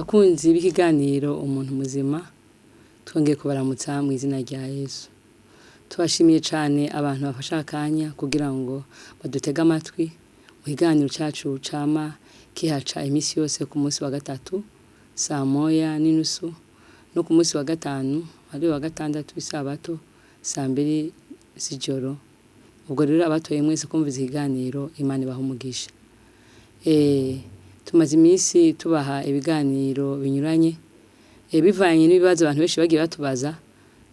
Bakunzi b'ikiganiro umuntu muzima twongeye kubaramutsa mu izina rya Yesu. Tubashimiye cyane abantu bafasha akanya kugira ngo badutege amatwi mu kiganiro cyacu cama kihaca imisi yose ku munsi wa gatatu saa moya n'inusu no ku munsi wa gatanu ari wa gatandatu isabato saa mbiri z'ijoro. Ubwo rero abatoye mwese kumviza ikiganiro Imana ibaha umugisha. Tumaze imisi tubaha ibiganiro binyuranye bivanye n'ibibazo abantu benshi bagiye batubaza.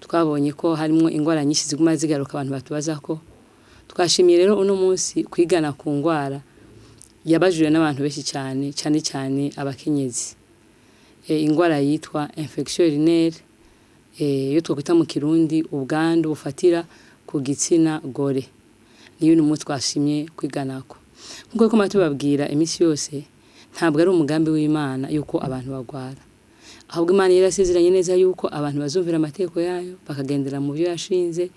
Twabonye ko harimo ingwara nyinshi ziguma zigaruka abantu batubaza ko. Twashimiye rero uno munsi kwigana ku ngwara yabajuje n'abantu benshi cyane abakenyezi. Ingwara yitwa infection urinaire yo twakwita mu Kirundi ubwandu bufatira ku gitsina gore. Niyo umunsi twashimye kwiganako. Nkuko matubabwira imisi yose ntabwo ari umugambi w'Imana yuko abantu bagwara. Ahubwo Imana yarasezeranye neza yuko abantu bazumvira amateko yayo bakagendera mu byo yashinze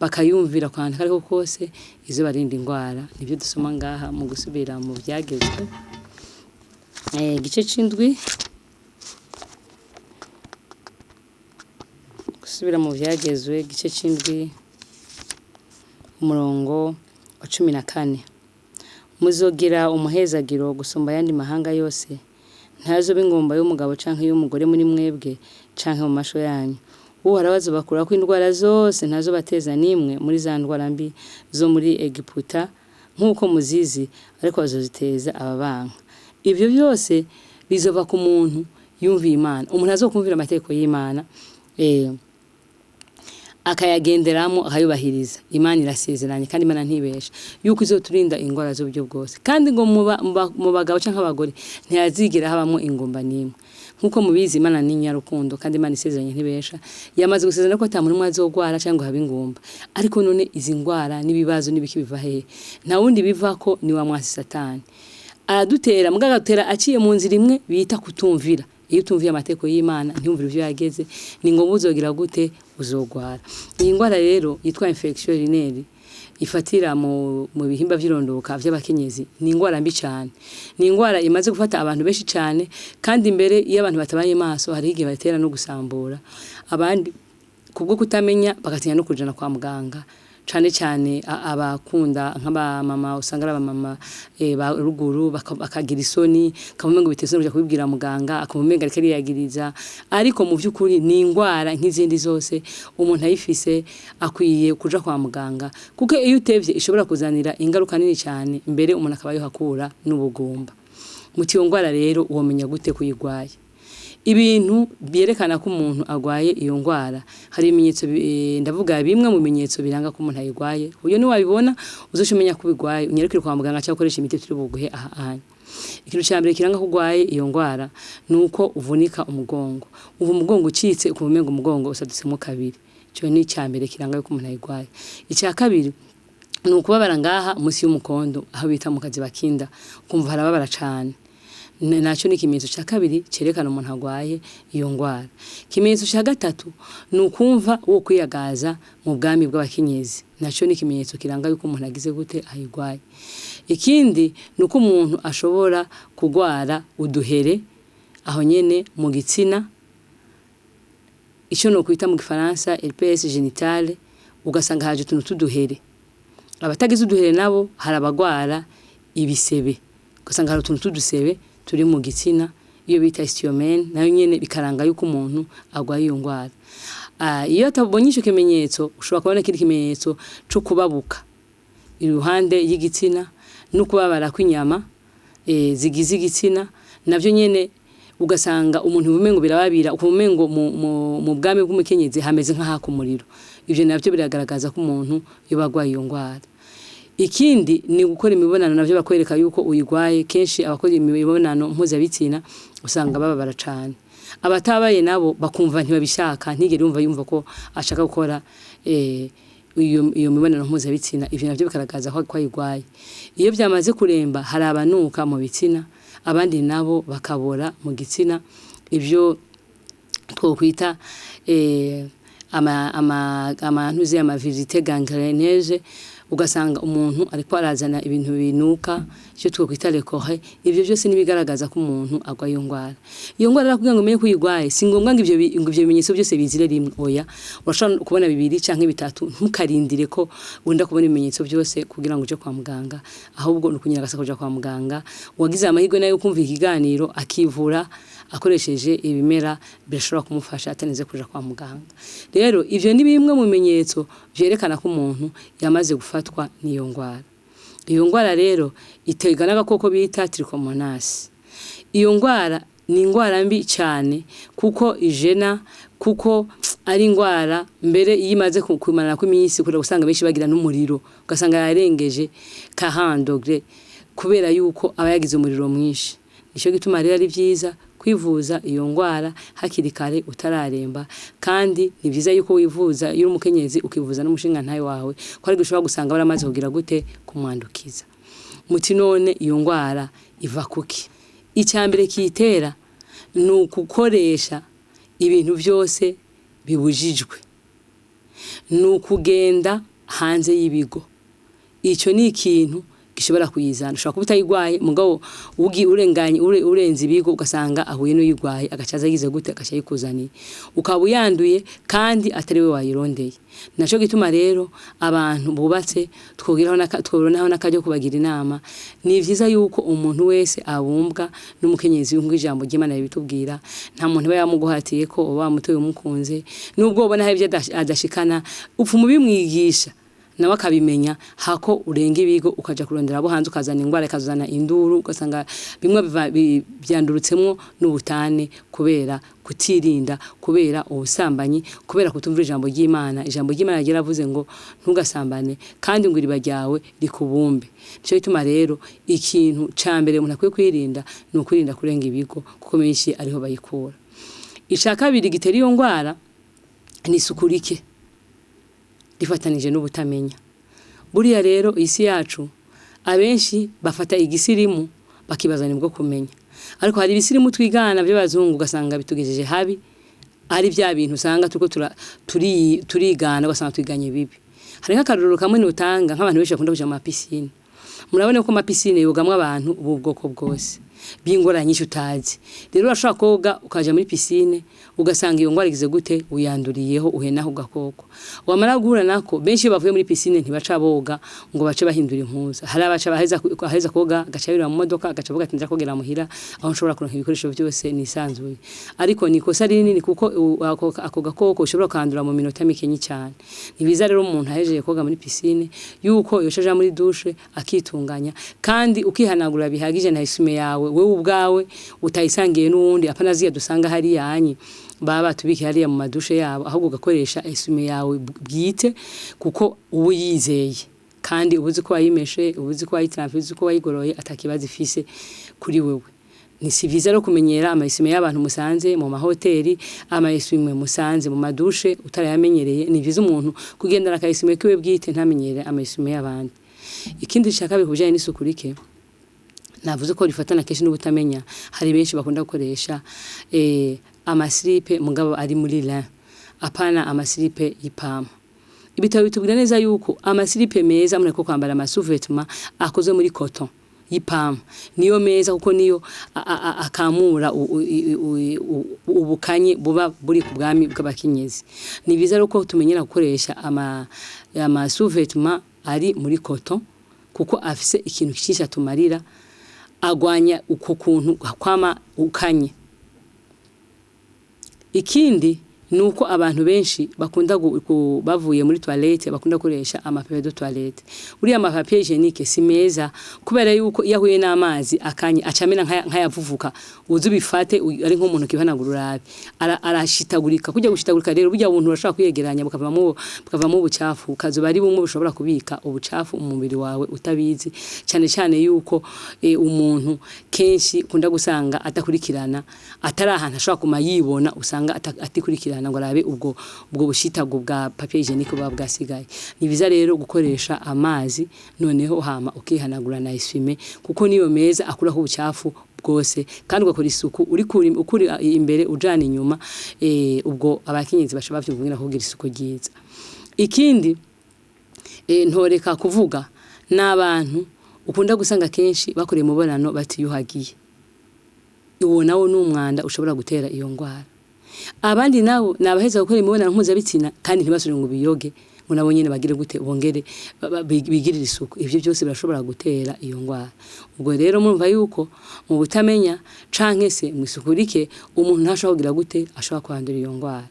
bakayumvira kwandika ariko kose izo barinda ingwara. Nibyo dusoma ngaha mu gusubira mu byagezwe gice c'indwi gusubira mu byagezwe gice c'indwi umurongo wa 14. Muzogira umuhezagiro gusumba yandi mahanga yose. Ntazo b'ingomba y'umugabo canke y'umugore muri mwebwe canke mu masho yanyu. Harabazo bakura ko indwara zose ntazo bateza nimwe muri za ndwara mbi zo muri Egiputa nkuko muzizi ariko bazoziteza ababanka. Ivyo byose bizova ku muntu yumviye Imana. Umuntu azokumvira amateko y'Imana akayagenderamo akayubahiriza. Imana irasezeranye kandi Imana ntibesha yuko izoturinda ingwara z'uburyo bwose. Kandi ngo mu bagabo canke abagore ntiyazigira habamo ingomba nimwe. Nkuko mubizi Imana ni nyarukundo kandi Imana isezeranye ntibesha. Yamaze gusezerana ko ata muntu azogwara cyangwa haba ingomba. Ariko none izi ngwara nibibazo nibiki biva he? Nta wundi bivako ni wa mwasi Satani. Aradutera mugagatera aciye mu nzira imwe bita kutumvira. Iyo utumviye amateko y'Imana ntiyumvira ivyo yageze ni ngo uzogira gute uzogwara. Iyi ngwara rero yitwa infection urinaire ifatira mu bihimba vy'irondoka vy'abakenyezi ni ingwara mbi cyane. Ni ingwara imaze gufata abantu benshi cyane kandi imbere iyo abantu batabaye maso hari igihe batera no gusambura abandi kubwo kutamenya bagatinya no kujana kwa muganga. Cyane abakunda nk'aba mama usanga aba mama ba ruguru bakagira isoni kamumengo biteze no kubibwira muganga akamumenga ariko yagiriza. Ariko mu by'ukuri ni ingwara nk'izindi zose umuntu ayifise akwiye kuja kwa muganga kuko iyo utevye ishobora kuzanira ingaruka nini cyane mbere umuntu akabayo hakura n'ubugumba. Muti iyo ngwara rero uwomenya gute kuyigwaye? Ibintu byerekana ko umuntu agwaye iyo ngwara hari ibimenyetso ndavuga bimwe mu bimenyetso biranga ko umuntu ayigwaye. Uyo ni wabibona uzoshimenya ko bigwaye unyerukire kwa muganga cyangwa ukoresha imiti turi buguhe ahanye. Ikintu cyambere kiranga ko ugwaye iyo ngwara nuko uvunika umugongo. Uva umugongo ucitse ukumenga umugongo usadutsemo kabiri. Cyo ni cyambere kiranga ko umuntu ayigwaye. Icya kabiri nukubabara ngaha musi y'umukondo aho bita mu kazi bakinda kumva harababara cyane. Naco ni kimenyetso cya kabiri cerekana umuntu agwaye iyo ngwara. Kimenyetso cya gatatu nukumva wo kwiyagaza mu bwami bw'abakenyezi. Naco ni kimenyetso kiranga yuko umuntu agize gute ayigwaye. Ikindi nuko umuntu ashobora kugwara uduhere aho nyene mu gitsina. Ico no kwita mu Gifaransa herpes génitale ugasanga haje tuntu tuduhere. Abatagize uduhere nabo harabagwara ibisebe. Ugasanga hari tuntu tudusebe turi mu gitsina iyo bita osteomene nayo nyene bikaranga yuko umuntu agwaye iyo ngwara. Iyo tabonye ico kimenyetso ushobora kubona kiri kimenyetso cyo kubabuka iruhande y'igitsina no kubabara kw'inyama zigize igitsina navyo nyene ugasanga umuntu bumengo birababira ukumengo mu bwami bw'umukenyezi hameze nk'ahaka umuriro. Ivyo navyo biragaragaza ko umuntu yobagwaye iyo ngwara. Ikindi ni gukora imibonano navyo bakwereka yuko uyigwaye. Kenshi abakora imibonano mpuzabitsina usanga bababara cyane. Abatabaye nabo bakumva ntibabishaka ntigere yumva ko ashaka gukora iyo mibonano mpuzabitsina. Ivyo navyo bikaragaza ko ayigwaye. Iyo byamaze kuremba hari abanuka mu bitsina abandi nabo bakabora mu gitsina. Ivyo twokwita amantuze ama visite gangreneuse ugasanga umuntu ariko arazana ibintu binuka cyo twokwita lekore ivyo byose nibigaragaza ko umuntu agwa iyo ngwara kugira ngo umenye ko uyigwaye si ngombwa ngo ivyo bimenyetso byose bizire rimwe oya urashobora kubona bibiri canke bitatu ntukarindire ko wenda kubona ibimenyetso byose kugira ngo uje kwa muganga ahubwo nukunyira gasa kuja kwa muganga wagize amahirwe nayo kumva ikiganiro akivura akoresheje ibimera birashobora kumufasha ataneze kuja kwa muganga rero ivyo ni bimwe mu bimenyetso byerekana ko umuntu yamaze gufatwa n'iyo ngwara iyo ngwara rero iterwa n'agakoko bita trichomonas iyo ngwara ni ingwara mbi cyane kuko ijena kuko ari ingwara mbere yimaze kumarana kw'iminsi kure gusanga benshi bagira n'umuriro ugasanga yarengeje 40 degrés kubera yuko aba yagize umuriro mwinshi nico gituma rero ari byiza kwivuza iyo ngwara hakiri kare utararemba kandi ni byiza yuko wivuza iyo umukenyezi ukivuza n'umushinga ntayo wawe ko ari gushobora gusanga baramaze kugira gute kumwandukiza muti none iyo ngwara iva kuki icyambere kitera nukukoresha ibintu byose bibujijwe nukugenda hanze y'ibigo ico ni ikintu gishobora kuyizana ushobora kuba utayigwaye mugabo ugi urenganye urenze ibigo ugasanga ahuye no yigwaye agacaza yize gute akashayikuzaniye ukaba uyanduye kandi atari we wayirondeye naco gituma rero abantu bubatse twogiraho nakajyo kubagira inama ni vyiza yuko umuntu wese abumbwa n'umukenyezi w'ingwe ijambo ry'Imana bitubwira nta muntu ba yamuguhatiye ko oba mutoye umukunze nubwo ubona hari byo adashikana upfu mubimwigisha nawe akabimenya hako urenga ibigo ukaja kurondera abo hanze ukazana ingwara ikazana induru ugasanga bimwe byandurutsemo n'ubutane kubera kutirinda kubera ubusambanyi kubera kutumvira ijambo ry'Imana yaravuze ngo ntugasambane kandi ngo iriba ryawe rikubumbe cyo bituma rero ikintu cambere umuntu akwiye kwirinda no kwirinda kurenga ibigo kuko menshi ariho bayikura ishaka biri gitera iyo ngwara ni sukurike rifatanije n'ubutamenya buriya rero isi yacu abenshi bafata igisirimu bakibazana nibwo kumenya ariko hari ibisirimu twigana by'abazungu ugasanga bitugejeje habi ari bya bintu usanga turigana ugasanga twiganye bibi hari nk'akaruru kamwe n'utanga nk'abantu benshi bakunda kuja mu piscine murabone ko amapiscine yogamwe abantu ubwoko bwose bingora nyinshi utazi rero urashaka koga ukaja muri piscine ugasanga iyo ngwara igize gute uyanduriyeho uhenaho gakoko wamara guhura nako benshi bavuye muri piscine ntibaca boga ngo bace bahindura impuza hari abaca baheza koga gacabira mu modoka gacavuga ati nza kogera muhira aho nshobora kuronka ibikoresho byose nisanzuye ariko nikosa rinini kuko ako gakoko ushobora kandura mu minota mikenyi cyane nibiza rero umuntu ahejeje koga muri piscine yuko yoshaje muri douche akitunganya kandi ukihanagura bihagije na isume yawe wewe ubwawe utayisangiye n'uwundi apanaziya dusanga hari yanyi baba tubiki hariya mu madushe yabo ahubwo gakoresha isume yawe bwite kuko ubu yizeye kandi ubuzi ko wayimeshe ubuzi ko wayitransfer ubuzi ko wayigoroye atakibaza ifise kuri wewe ni siviza ro kumenyera amayisume y'abantu musanze mu mahoteli amayisume musanze mu madushe utarayamenyereye ni viza umuntu kugendera akayisume kiwe bwite ntamenyere amayisume y'abandi ikindi shaka bikujanye n'isukurike navuze ko rifatana keshi n'ubutamenya hari benshi bakunda gukoresha amasilipe mugabo ari muri la apana amasilipe y'ipama ibitabo bitubwira neza yuko amasilipe meza muri ko kwambara amasuvêtement akoze muri coton y'ipama niyo meza kuko niyo akamura ubukanye buba buri ku bwami bw'abakinyezi ni biza roko tumenyera gukoresha amasuvêtement ari muri coton kuko afise ikintu kishisha tumarira agwanya uko kuntu kwama ukanye ikindi nuko abantu benshi bakunda bavuye muri toilette bakunda koresha amapapier de toilette uriya amapapier hygienique si meza kubera yuko yahuye n'amazi akanye acamena nkayavuvuka uzu bifate ari nko umuntu kihanagurura arashitagurika kujya gushitagurika rero burya buntu urashaka kuyegeranya bukavamo ubucafu kazoba ari bumwe bushobora kubika ubucafu mu mubiri wawe utabizi cyane cyane yuko umuntu kenshi kunda gusanga atakurikirana atari ahantu ashobora kumayibona usanga atikurikirana ngo arabe ubwo bushitago bwa papier hygienique bwa bwasigaye ni biza rero gukoresha amazi noneho hama ukihanagura na isume kuko niyo meza akuraho ubucafu bwose kandi ugakora isuku ukuri imbere ujana inyuma ubwo abakinyizi bashobora byumvira kugira isuku ryiza ikindi ntoreka kuvuga n'abantu ukunda gusanga kenshi bakoreye umubonano batiyuhagiye, uwo nawo n'umwanda ushobora gutera iyo ngwara. Abandi nabo nabaheza gukora imibonano mpuzabitsina kandi ntibasubire ngo biyoge ngo nabo nyene bagire gute bongere bigirira isuku, ivyo byose birashobora gutera iyo ngwara. Ubwo rero murumva yuko mu butamenya canke se mwisukurike umuntu ntashobora kugira gute ashobora kwandura iyo ngwara.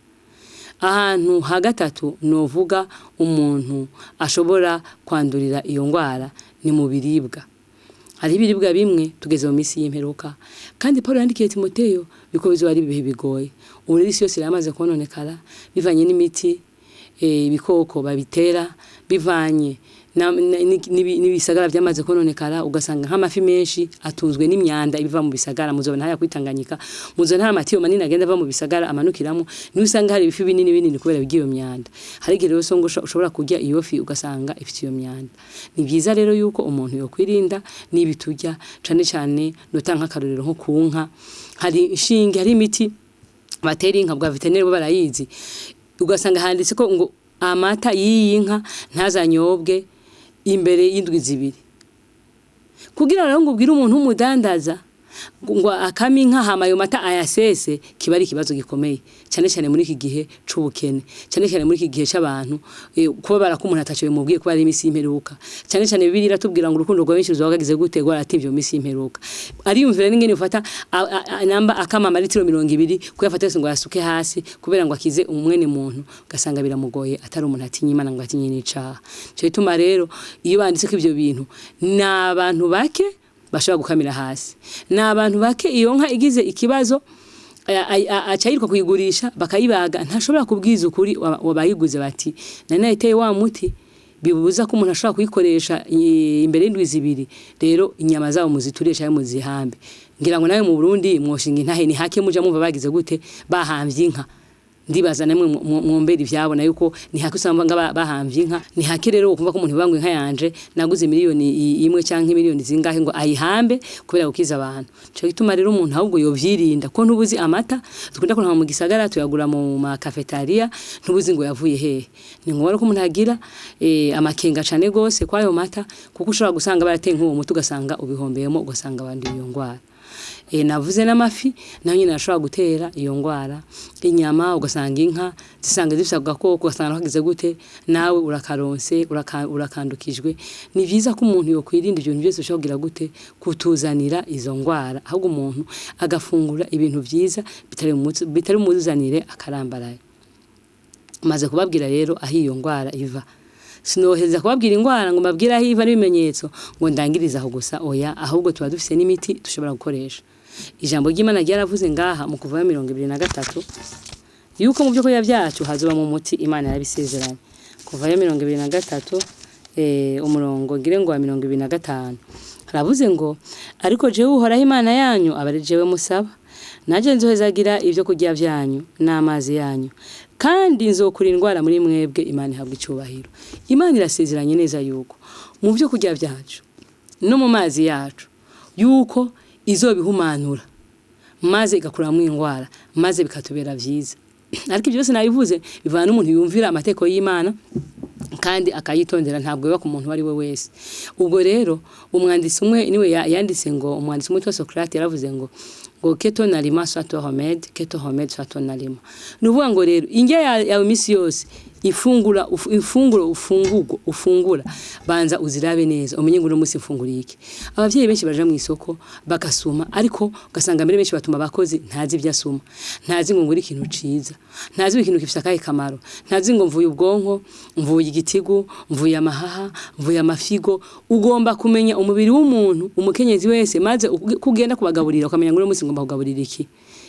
Ahantu hagatatu novuga umuntu ashobora kwandurira iyo ngwara ni mu biribwa. Hari ibiribwa bimwe tugeze mu misi y'imperuka kandi Paulo yandikiye Timoteyo biko bizo ari bihe bigoye. Ubu rero isi yose yamaze kononekara bivanye n'imiti ibikoko babitera, bivanye n'ibisagara byamaze kononekara, ugasanga nk'amafi menshi atunzwe n'imyanda ibiva mu bisagara. Muzobona haya kwitanganyika, muzobona amatiyo manini agenda ava mu bisagara amanukiramo, n'usanga hari ibifi binini kubera bigiyo myanda. Hari igihe rero songo ushobora kurya iyo fi ugasanga ifite iyo myanda. Ni byiza rero yuko umuntu yo kwirinda nibi turya cane notanka akarorero nko kunka, hari inshinge, hari imiti batera inka bwa veterineri bo barayizi, ugasanga handitse ko ngo amata y'inka ntazanyobwe imbere y'indwi zibiri, kugira rero ngo ubwire umuntu umudandaza ngo akama inka hama ayo mata ayasese, kiba ari ikibazo gikomeye cyane muri iki gihe c'ubukene, cyane muri iki gihe c'abantu kuba barakumuntu atacho bimubwiye kuba ari imisi y'imperuka. Cyane Bibiliya iratubwira ngo urukundo rwa benshi ruzagagize gute rwarativye mu misi y'imperuka. Ariyumvira n'ingene ufata namba akama amaritiro 200 kuyafata yose ngo yasuke hasi kubera ngo akize umwene muntu, ugasanga biramugoye atari umuntu atinya Imana ngo atinye n'icaha. Cyo bituma rero iyo banditse ko ivyo bintu n'abantu bake bashobora gukamira hasi, n'abantu bake iyo nka igize ikibazo acayirwa kuyigurisha bakayibaga, ntashobora kubwiza ukuri wabayiguze bati nane iteye wa muti bibuza ko umuntu ashobora kuyikoresha imbere y'indwi zibiri, rero inyama zawo muzituresha mu zihambe. Ngira ngo nawe mu Burundi mwoshinga intahe ni hake muja mumva bagize gute bahamvye inka, ndibaza namwe mwombera ivyabona yuko ni hake usanga bahamvye inka. Ni hake rero ukumva ko umuntu bangwe inka yanje naguze miliyoni imwe canke miliyoni zingahe ngo ayihambe kubera gukiza abantu. Cyo gituma rero umuntu ahubwo yovyirinda ko ntubuzi amata dukunda kuronka mu gisagara tuyagura mu ma cafeteria, ntubuzi ngo yavuye hehe. Ni ngombwa ko umuntu agira amakenga cane gose kwayo mata, kuko ushobora gusanga barateye nk'uwo mutu ugasanga ubihombeyemo, ugasanga abandi iyo ngwara. Navuze n'amafi nayo nyine ashobora gutera iyo ngwara. Inyama ugasanga inka zisanga zifisa gakoko, ugasanga hagize gute nawe urakaronse urakandukijwe. Ni vyiza ko umuntu yo kwirinda ibintu byose ushobora kugira gute kutuzanira izo ngwara, ahubwo umuntu agafungura ibintu vyiza bitari umuzanire akarambaraye. Maze kubabwira rero aho iyo ngwara iva, sinoheza kubabwira ingwara ngo mbabwira aho iva n'ibimenyetso ngo ndangiriza aho gusa, oya, ahubwo tuba dufise n'imiti dushobora gukoresha. Ijambo ry'Imana ryaravuze ngaha mu kuva 23 yuko mu byo koya byacu hazoba mu muti, Imana yarabisezeranye. Kuva 23 umurongo ngire ngo 25 haravuze ngo ariko jewe uhoraho Imana yanyu abari jewe musaba, naje nzohezagira ibyo kurya byanyu n'amazi yanyu, kandi nzokura indwara muri mwebwe. Imana ihabwa icubahiro. Imana irasezeranye neza yuko mu byo kurya byacu no mu mazi yacu yuko izobihumanura maze igakuramo indwara maze bikatubera vyiza. Ariko ibyo byose nabivuze bivana n'umuntu yumvira amateko y'Imana kandi akayitondera, ntabwo biba ku muntu wari we wese. Ubwo rero umwandisi umwe niwe yanditse ngo, umwandisi umwe Socrate yaravuze ngo keto nalima soit remède, keto remède soit nalima. Nuvuga ngo rero indya yawe misi yose ufungura banza uzirabe neza umenye ngo no musi mfunguriye iki. Abavyeyi benshi baje mu isoko bagasuma, ariko ugasanga mbere benshi batuma abakozi ntazi ivyasuma, ntazi ngo nguri ikintu ciza, ntazi ikintu gifite akahe kamaro, ntazi ngo mvuye ubwonko, mvuye igitigu, mvuye amahaha, mvuye amafigo. Ugomba kumenya umubiri w'umuntu, umukenyezi wese, maze kugenda kubagaburira ukamenya ngo no musi ngomba kugaburira iki,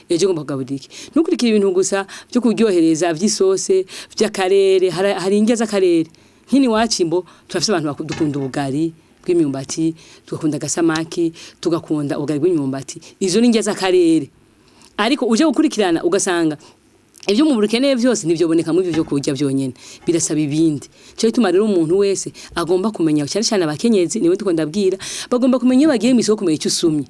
ejo ngomba kugaburira iki. Nukurikira ibintu gusa byo kuryohereza vy'isose vy'akarere. Hari indya z'akarere nkini wacimbo, turafise abantu dukunda ubugari bw'imyumbati, tugakunda gasamaki, tugakunda ubugari bw'imyumbati. Izo ni indya z'akarere, ariko uje gukurikirana ugasanga ibyo mu burukeneye byose ntivyoboneka mu byo kurya byonyene, birasaba ibindi. Cyo bituma rero umuntu wese agomba kumenya, cyane abakenyezi niwe tukondabwira, bagomba kumenya iyo bagiye mu isoko kumenya icyo usumye.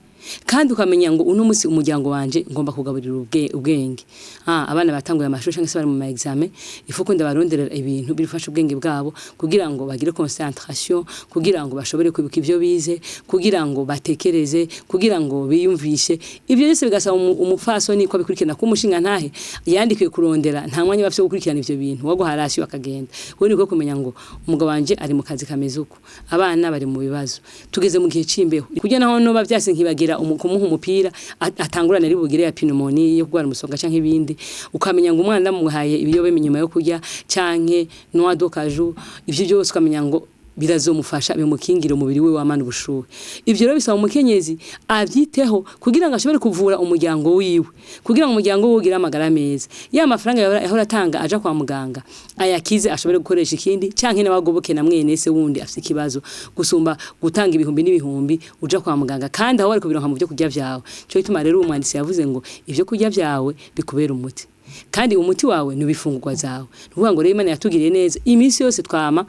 kandi ukamenya ngo uno musi umuryango wanje ngomba kugaburira ubwenge abana batanguye amashuri cyangwa se bari mu examen ifuko ndabaronderera ibintu bifasha ubwenge bwabo kugira ngo bagire concentration kugira ngo bashobore kwibuka ivyo bize kugira ngo batekereze kugira ngo biyumvishe ibyo byose bigasaba umupfasoni ko bikurikirana ku mushinga ntahe yandikiye kurondera nta mwanya bafite gukurikirana ivyo bintu wago harasi bakagenda we niko kumenya ngo umugabo wanje ari mu kazi kameze uko abana bari mu bibazo tugeze mu gihe c'imbeho kujya naho no bavyase nkibagira kumuha umupira atangurana ari bugire ya pneumonia yo kugwara umusonga canke ibindi ukamenya ngo umwana muhaye ibiyobe nyuma yo kurya canke noix de cajou ivyo byose ukamenya ngo birazomufasha bimukingira umubiri we wamana ubushuhe ivyo rero bisaba umukenyezi avyiteho kugira ngo ashobore kuvura umuryango wiwe kugira ngo umuryango we ugira amagara meza ya mafaranga yahora atanga aja kwa muganga ayakize ashobore gukoresha ikindi canke nabagoboke na mwene se wundi afite ikibazo gusumba gutanga ibihumbi n'ibihumbi uja kwa muganga kandi aho bari kubironka mu byo kurya vyawe cyo bituma rero umwandisi yavuze ngo ivyo kurya vyawe bikubera umuti kandi umuti wawe n'ubifungurwa zawe nuvuga ngo rero Imana yatugiriye neza iminsi yose twama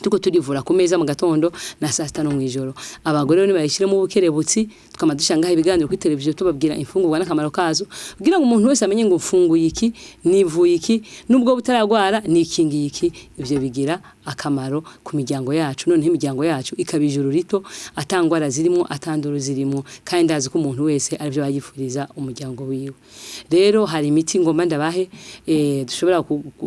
tuko turivura ku meza mu gatondo na saa sita no mwijoro abagore rero bayishire mu bukerebutsi tukamadushangaho ibiganiro kuri televiziyo tubabwira imfungurwa n'akamaro kazo kugira ngo umuntu wese amenye ngo mfunguye iki nivuye iki nubwo butaragwara nikingiye iki ivyo bigira akamaro ku miryango yacu none imiryango yacu ikabijuru rito atangwara zirimo atanduru zirimo kandi ndazi ko umuntu wese arivyo bayifuriza umuryango wiwe rero hari imiti ngomba ndabahe dushobora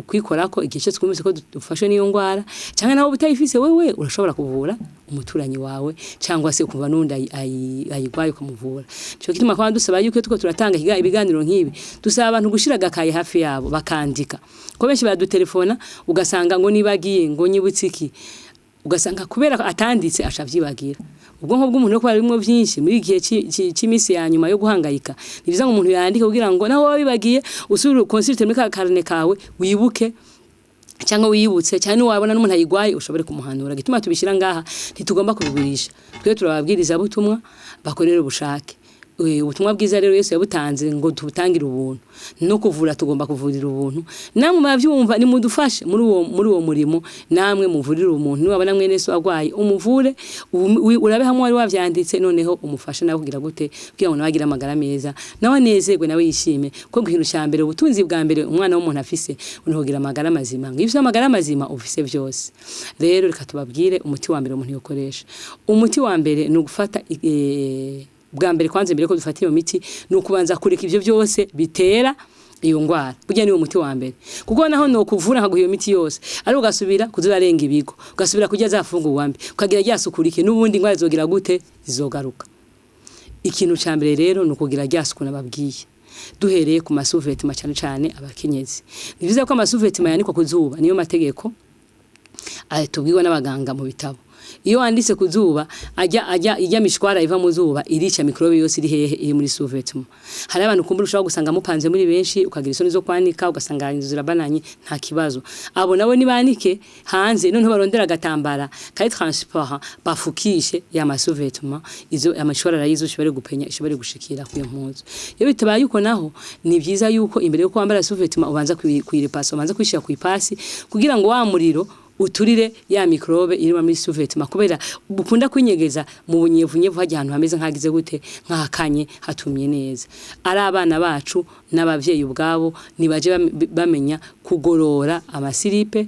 kwikorako igihe cyose twumvise ko dufashwe n'iyo ngwara cyangwa naho utayifise wewe urashobora kuvura umuturanyi wawe cyangwa se kuva nunda ayigwaye kumuvura cyo kituma kwa dusaba yuko tuko turatanga ibiganiro nk'ibi dusaba abantu gushira gakaye hafi yabo bakandika ko benshi badutelefona ugasanga ngo nibagiye ngo nyibutsiki ugasanga kubera atanditse ashavyibagira ubwonko bw'umuntu ko barimo byinshi muri gihe cy'imisi ya nyuma yo guhangayika nibiza ngo umuntu yandike kugira ngo naho wabibagiye usubire consulte muri karne kawe wibuke cyangwa wiyibutse cyane wabona n'umuntu ayigwaye ushobore kumuhanura gituma tubishira ngaha ntitugomba kubigurisha twe turababwiriza butumwa bakorera ubushake ubutumwa bwiza rero Yesu yabutanze ngo tubutangira ubuntu no kuvura tugomba kuvurira ubuntu namwe bavyumva ni mudufashe muri uwo murimo namwe muvurira umuntu niwabona mwene Yesu agwaye umuvure urabe hamwe wari wavyanditse noneho umufashe nawe kugira gute kugira ngo nabagira amagara meza nawe nezerwe nawe yishime ko ikintu cyambere ubutunzi bwa mbere umwana w'umuntu afise unogira amagara mazima ngivyo amagara mazima ufise byose rero reka tubabwire umuti wa mbere umuntu yokoresha umuti wa mbere ni ugufata bwa mbere kwanze mbere ko dufata iyo miti no kubanza kureka ivyo byose bitera iyo ngwara burya niwo muti wa mbere kuko naho no kuvura nkaguha iyo miti yose ari ugasubira kuzurarenga ibigo ugasubira kujya zafungurwa mbi ukagira ryasukurike n'ubundi ngwara zogira gute zizogaruka ikintu ca mbere rero no kugira ryasuku nababwiye duhereye ku masuvetima cyane cyane abakenyezi nibiza ko amasuvetima yanikwa kuzuba niyo mategeko tubwirwa n'abaganga mu bitabo iyo wanditse kuzuba ajya mishwara iva mu zuba irica mikrobe yose iri hehe iri muri suvetuma hari abantu kumbura ushobora gusanga mupanze muri benshi ukagira isoni zo kwanika ugasanga inzu zirabananye nta kibazo abo nabo nibanike hanze none barondera gatambara kai transport bafukishe ya masuvetuma izo amashwara rayizo shobore gupenya ishobore gushikira ku mpuzo iyo bitabaye yuko naho ni byiza yuko imbere yo kwambara suvetuma ubanza kwirepasa ubanza kwishira ku ipasi kugira ngo wa muriro uturire ya mikrobe iri muri suvetuma kubera bukunda kwinyegeza mu bunyevunyevu hajya ahantu hameze nkagize gute nkahakanye hatumye neza ari abana bacu n'abavyeyi ubwabo nibaje bamenya kugorora amasiripe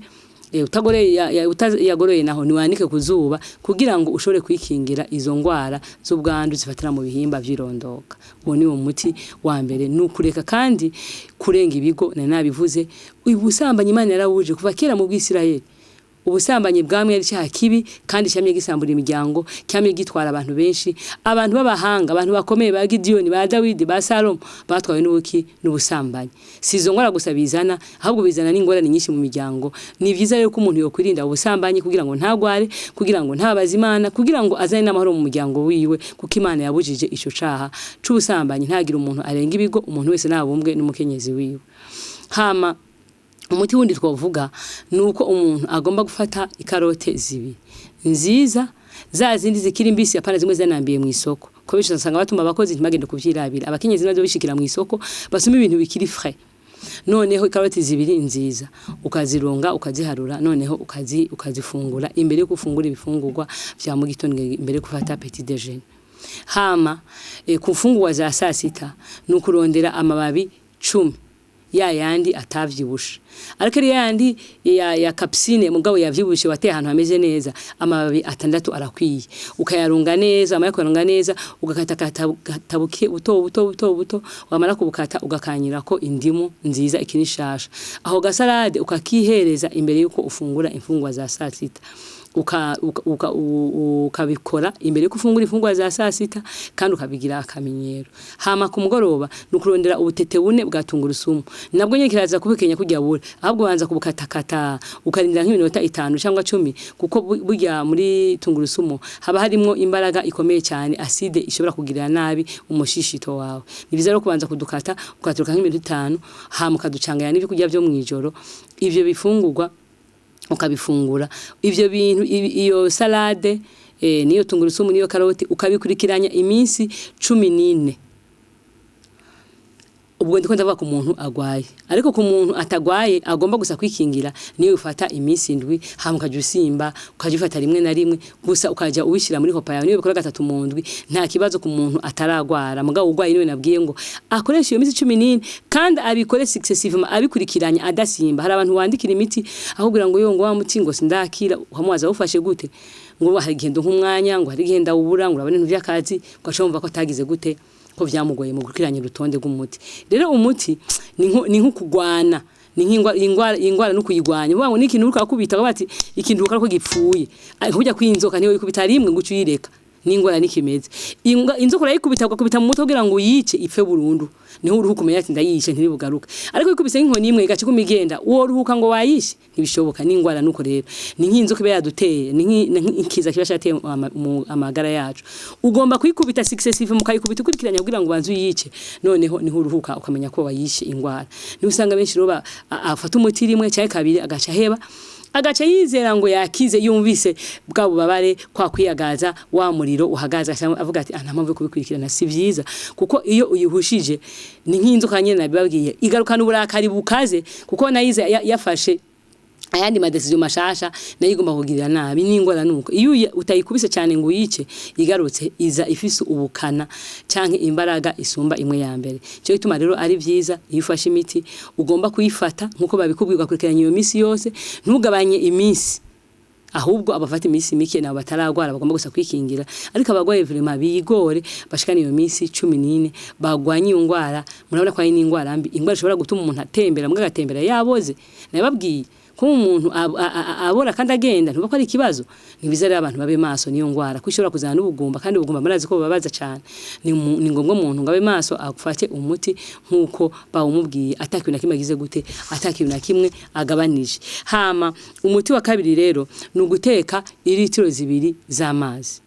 utagoroye naho niwanike kuzuba kugira ngo ushobore kwikingira izo ngwara z'ubwandu zifatira mu bihimba vyirondoka uwo ni wo muti wa mbere nukureka kandi kurenga ibigo nabivuze ubusambanye Imana yarawuje kuva kera mu bw'Isirayeli ubusambanyi bwamwe ari cyaha kibi kandi cyamye gisambura imiryango cyamye gitwara abantu benshi abantu babahanga abantu bakomeye ba Gideon ba Dawidi ba Salomo batwawe n'ubuki n'ubusambanyi sizo ngora gusa bizana ahubwo bizana n'ingorane nyinshi mu miryango ni byiza rero ko umuntu yokwirinda ubusambanyi kugira ngo ntagware kugira ngo ntabaza Imana kugira ngo azane n'amahoro mu muryango wiwe kuko Imana yabujije ico caha c'ubusambanyi ntagira umuntu arenga ibigo umuntu wese nabumbwe n'umukenyezi wiwe hama umuti wundi twavuga nuko umuntu agomba gufata ikarote zibi nziza za zindi zikiri mbisi apana zimwe zanambiye mu isoko ko bisho nsanga batuma abakozi ntibagende kuvyirabira abakenyezi nazo bishikira mu isoko basuma ibintu bikiri frais noneho ikaroti zibiri nziza ukazironga ukaziharura noneho ukazifungura imbere yo gufungura ibifungurwa vya mu gitondo imbere gufata petit déjeuner hama ku mfungurwa za sasita nukurondera amababi 10 ya yandi atavyibusha ariko ari yandi ya kapsine mugabo yavyibushe wateye ahantu hameze neza amababi 6 arakwiye ukayarunga neza amayakorunga neza ugakata buke buto wamara kubukata ugakanyira ko indimu nziza ikinishasha aho gasalade ukakihereza imbere yuko ufungura imfungwa za saa sita ukabikora imbere yuko ufungura imfungwa za saa sita kandi ukabigira akamenyero hama ku mugoroba nukurondera ubutete bune bwa tungurusumu nabwo nyine kiraza kubikenya kujya bure ahubwo banza kubukatakata ukarindira nk'iminota 5 cyangwa 10 kuko burya muri tungurusumu haba harimo imbaraga ikomeye cyane acide ishobora kugirira nabi umushishito wawe nibiza rero kubanza kudukata ukaturuka nk'iminota 5 hama kaducanganya n'ibi kujya byo mwijoro ivyo bifungurwa ukabifungura ivyo bintu iyo salade niyo tungurusumu niyo karoti ukabikurikiranya iminsi 14 ubwo ndiko ndavuga ku muntu agwaye ariko ku muntu atagwaye agomba gusa kwikingira niyo ufata iminsi 7 hamukaje usimba ukajifata rimwe na rimwe gusa ukaja ubishira muri hopa yawe niyo bikora 3 mu ndwi nta kibazo ku muntu ataragwara mugabo ugwaye niwe nabwiye ngo akoresha iyo minsi 14 kandi abikore successivement abikurikiranya adasimba hari abantu wandikira imiti ahubwira ngo yo ngo wa muti ngo sindakira uhamwaza ufashe gute ngo hari gendo nk'umwanya ngo hari genda ubura ngo urabone ntuvya kazi ugashomva ko tagize gute ko vyamugoye mu gukiranya rutonde rw'umuti rero umuti ni nko kugwana ni ingwara no kuyigwanya ngo n'ikintu ukakubita bati ikintu ukako gipfuye kujya kwinzoka niyo ikubita rimwe ngo ucuyireka n'ingwara nikimeze inzoka urayikubita ugakubita mu mutwe kugira ngo yice ipfe burundu niho uruhuka umenya ati ndayishe ntiribugaruka ariko ikubise nk'inkoni imwe igace kumigenda uwo ruhuka ngo wayishe ntibishoboka n'ingwara nuko rero ni nk'inzoka ibe yaduteye ni nk'ikiza kiba cyateye amagara yacu ugomba kuyikubita successive mukayikubita ukurikiranya kugira ngo banzu yice noneho niho uruhuka ukamenya ko wayishe ingwara ni usanga benshi roba afata umuti rimwe cyangwa kabiri agaca heba agaca yizera ngo yakize yumvise bwa bubabare kwa kwiyagaza wa muriro uhagaza avuga ati nta mpamvu yo kubikurikirana si byiza kuko iyo uyihushije ni nk'inzoka nyene nabibabwiye igarukana uburakari bukaze kuko nayize yafashe ayandi madecision mashasha nayigomba kugirira nabi n'ingwara nuko iyo utayikubise cyane ngo yice igarutse iza ifise ubukana canke imbaraga isumba imwe ya mbere cyo bituma rero ari byiza iyo ufashe imiti ugomba kuyifata nkuko babikubwirwa kurikiranya iyo misi yose ntugabanye iminsi ahubwo abafata imisi mike nabo bataragwara bagomba gusa kwikingira ariko abagwaye vraiment bigore bashikana iyo misi 14 bagwanye ingwara murabona ko ari n'ingwara mbi ingwara ishobora gutuma umuntu atembera mbwa gatembera yaboze nababwiye ko umuntu abora kandi agenda ntuba ko ari kibazo nibizare abantu babe maso niyo ngwara kwishobora kuzana n'ubugumba kandi ubugumba marazi ko babaza cyane ni ngombwa umuntu ngabe maso agufate umuti nkuko bawumubwiye atakiwe na kimwe gize gute atakiwe na kimwe agabanije hama umuti wa kabiri rero nuguteka ilitiro 2 z'amazi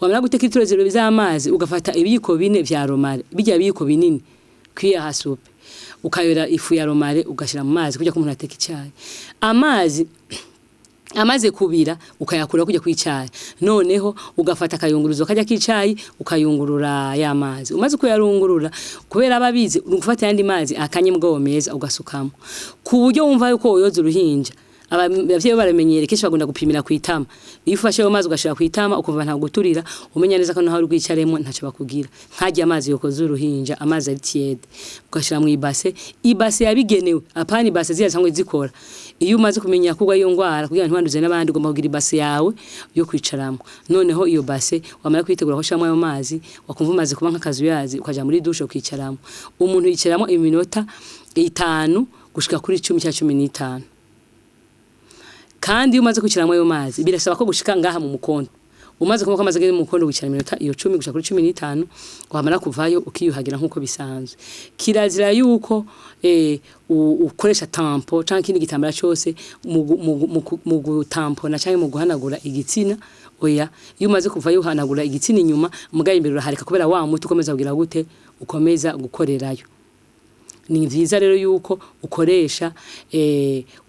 wamara guteka ilitiro 2 z'amazi ugafata ibiyiko 4 vya romare bijya biyiko binini kwiya hasupe ukayora ifu ya romare ugashira mu mazi kujya ko umuntu ateka icyayi amaze kubira ukayakura kujya kwicyayi noneho ugafata akayunguruzo kajya kicyayi ukayungurura ya mazi umaze kuyarungurura kubera ababizi ugufata yandi mazi akanye mugabo meza ugasukamo ku buryo wumva yuko uyoza uruhinja abavyeyi baramenyere kesho bagunda gupimira kwitama iyo ufashe yo mazi ugashira kwitama ukuva nta guturira umenya neza ko naho uri kwicaremo ntaco bakugira nkajya amazi yokoza uruhinja amazi ari tiede ugashira mu ibase yabigenewe apani ibase ziya cyangwa zikora iyo umaze kumenya kugwa iyo ngwara kugira ntiwanduze n'abandi ugomba kugira ibase yawe yo kwicaramo noneho iyo base wamara kwitegura ko shamwe ayo mazi wakumva umaze kuba nk'akazu yazi ukaja muri dushe ukicaramo umuntu yicaramo iminota 5 gushika kuri 10 cya 15 kandi umaze kuciramo ayo mazi birasaba ko gushika ngaha mu mukondo umaze kumva kamaze mu mukondo wicara iminota iyo 10 gushika kuri 15 wamara kuvayo ukiyuhagira nkuko bisanzwe kirazira yuko ukoresha tampo canke ikindi gitambara cyose mu gutampona canke mu guhanagura igitsina oya iyo umaze kuvayo uhanagura igitsina inyuma mugaye imbere uraharika kubera wa muti ukomeza kugira gute ukomeza gukorerayo ni vyiza rero yuko ukoresha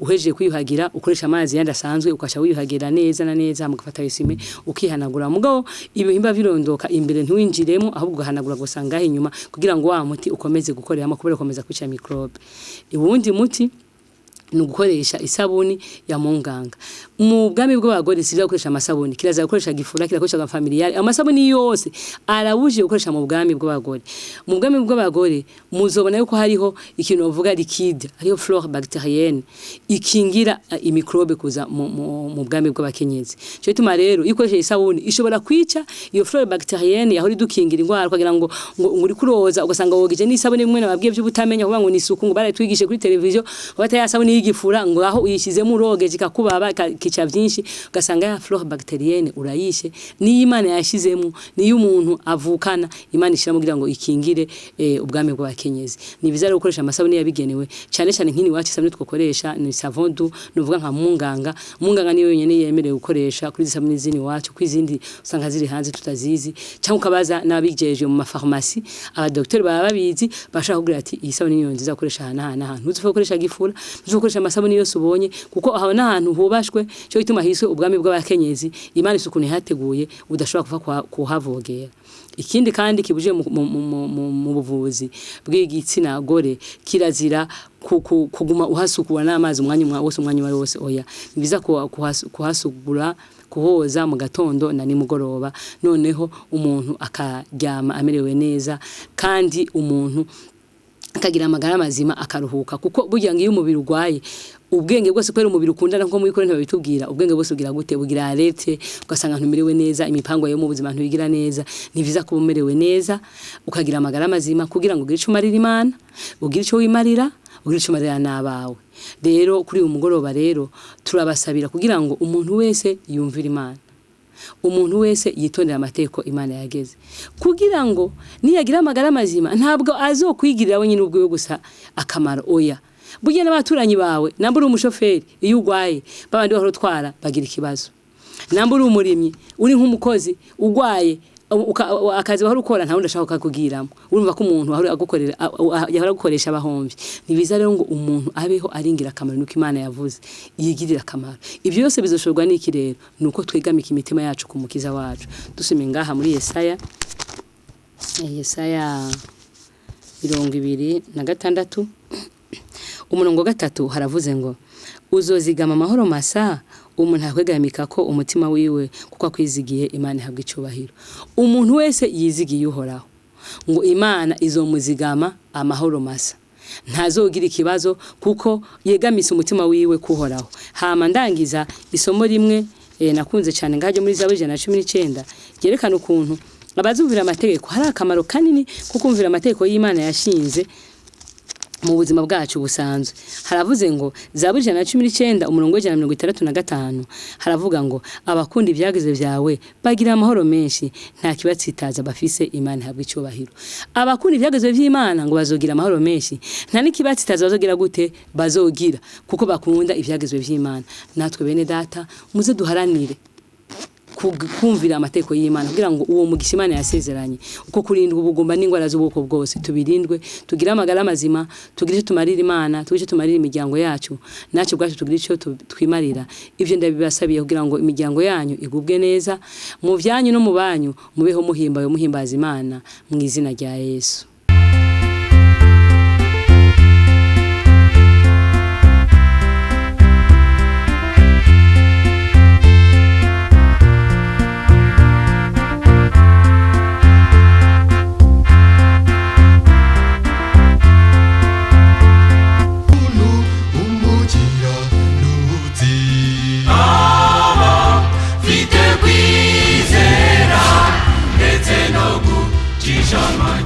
uheje kwiyuhagira ukoresha amazi yandi asanzwe ukasha wiyuhagira neza na neza mugafata isime ukihanagura mugabo ibihimba birondoka imbere ntuwinjiremo ahubwo ugahanagura gusanga inyuma kugira ngo wa muti ukomeze gukoreramo kubera ukomeza kwica microbe ubundi muti ni ugukoresha isabuni ya munganga. Mu bwami bw'abagore sivyo gukoresha amasabuni, kiraza gukoresha gifura, kirakoresha familiar. Amasabuni yose arabuje gukoresha mu bwami bw'abagore. Mu bwami bw'abagore muzobona yuko hariho ikintu bavuga liquide, hariho flore bacterienne ikingira imikrobe kuza mu bwami bw'abakenyezi. Cyo bituma rero ikoresha isabuni ishobora kwica iyo flore bacterienne yahori dukingira ingwara kugira ngo uri kuroza ugasanga wogije n'isabuni bimwe nababwiye by'ubutamenya kuvuga ngo ni isuku ngo baratwigishe kuri televiziyo bata yasabuni y'igifura ngo aho uyishizemo uroge kikakubaba kica byinshi ugasanga ya flore bacterienne urayishe ni Imana yashizemo ni y'umuntu avukana Imana ishiramo kugira ngo ikingire ubwami bw'abakenyezi. Ni bizara gukoresha amasabuni yabigenewe cyane cyane nkini wacu isabuni twokoresha ni savon doux nuvuga nka munganga niyo yonyene yemerewe gukoresha kuri isabuni zini wacu kwizindi usanga ziri hanze tutazizi cyangwa ukabaza nabijeje mu mafarmasi abadoktori baba babizi bashaka kugira ati iyi sabuni niyo nziza gukoresha hana ntuzufo gukoresha gifura ntuzufo amasabuni yose ubonye kuko aho nahantu hubashwe cyo bituma hiswe ubwami bw'abakenyezi Imana isukuni hateguye udashobora kuva kuhavogera. Ikindi kandi kibuje mu buvuzi bw'igitsina gore kirazira kuguma uhasukura n'amazi umwanya wose oya biza kuhasukura kuhoza mu gatondo na nimugoroba noneho umuntu akaryama amerewe neza kandi umuntu akagira amagara mazima akaruhuka kuko burya ngiyo umubiri urwaye ubwenge bwose kwera umubiri ukundana nko muri korente babitubwira ubwenge bwose ugira gute bugira alerte ugasanga ntumerewe neza imipango yo mu buzima ntubigira neza niviza kuba umerewe neza ukagira amagara mazima kugira ngo ugire ico marira Imana ugire ico wimarira ugire ico marira nabawe. Rero kuri uyu mugoroba rero turabasabira kugira ngo umuntu wese yumvire Imana umuntu wese yitondera amateko Imana yageze kugira ngo niyagira amagara mazima ntabwo azokwigirira we nyine ubwo gusa akamaro oya burya n'abaturanyi bawe nambura umushoferi iyo ugwaye babandi bahoro twara bagira ikibazo nambura umurimyi uri nk'umukozi ugwaye akazi bahora ukora nta wundi ashaka kukugiramo urumva ko umuntu ahora agukorera yahora gukoresha abahomvye nibiza rero ngo umuntu abeho aringira akamaro nuko Imana yavuze yigirira akamaro. Ibyo byose bizoshorwa n'iki rero nuko twegamika imitima yacu ku mukiza wacu. Dusome ngaha muri Yesaya 26 umurongo 3 haravuze ngo uzozigama amahoro masa umuntu akwegamika ko umutima wiwe kuko akwizigiye Imana ihabwa icubahiro. Umuntu wese yizigiye uhoraho ngo Imana izomuzigama amahoro masa ntazogira ikibazo kuko yegamise umutima wiwe kuhoraho. Hama ndangiza isomo rimwe nakunze cyane ngaje muri Zaburi 119 yerekana ukuntu abazumvira amategeko hari akamaro kanini kukumvira amategeko y'Imana yashinze mu buzima bwacu busanzwe. Haravuze ngo Zaburi 119 umurongo 165 haravuga ngo abakunda ibyageze byawe bagira amahoro menshi nta kibatsitaza bafise Imana ihabwa icubahiro. Abakunda ibyageze by'Imana ngo bazogira amahoro menshi nta nikibatsitaza bazogira gute bazogira kuko bakunda ibyageze by'Imana. Natwe bene data muze duharanire kumvira amateko y'Imana kugira ngo uwo mugisha Imana yasezeranye uko kurindwa ubugumba n'ingwara z'ubwoko bwose tubirindwe tugira amagara mazima tugire tumarira Imana tugire tumarira imiryango yacu nacu bwacu tugire ico twimarira. Ivyo ndabibasabiye kugira ngo imiryango yanyu igubwe neza mu byanyu no mu banyu mubeho muhimbaza Imana mu izina rya Yesu. Shama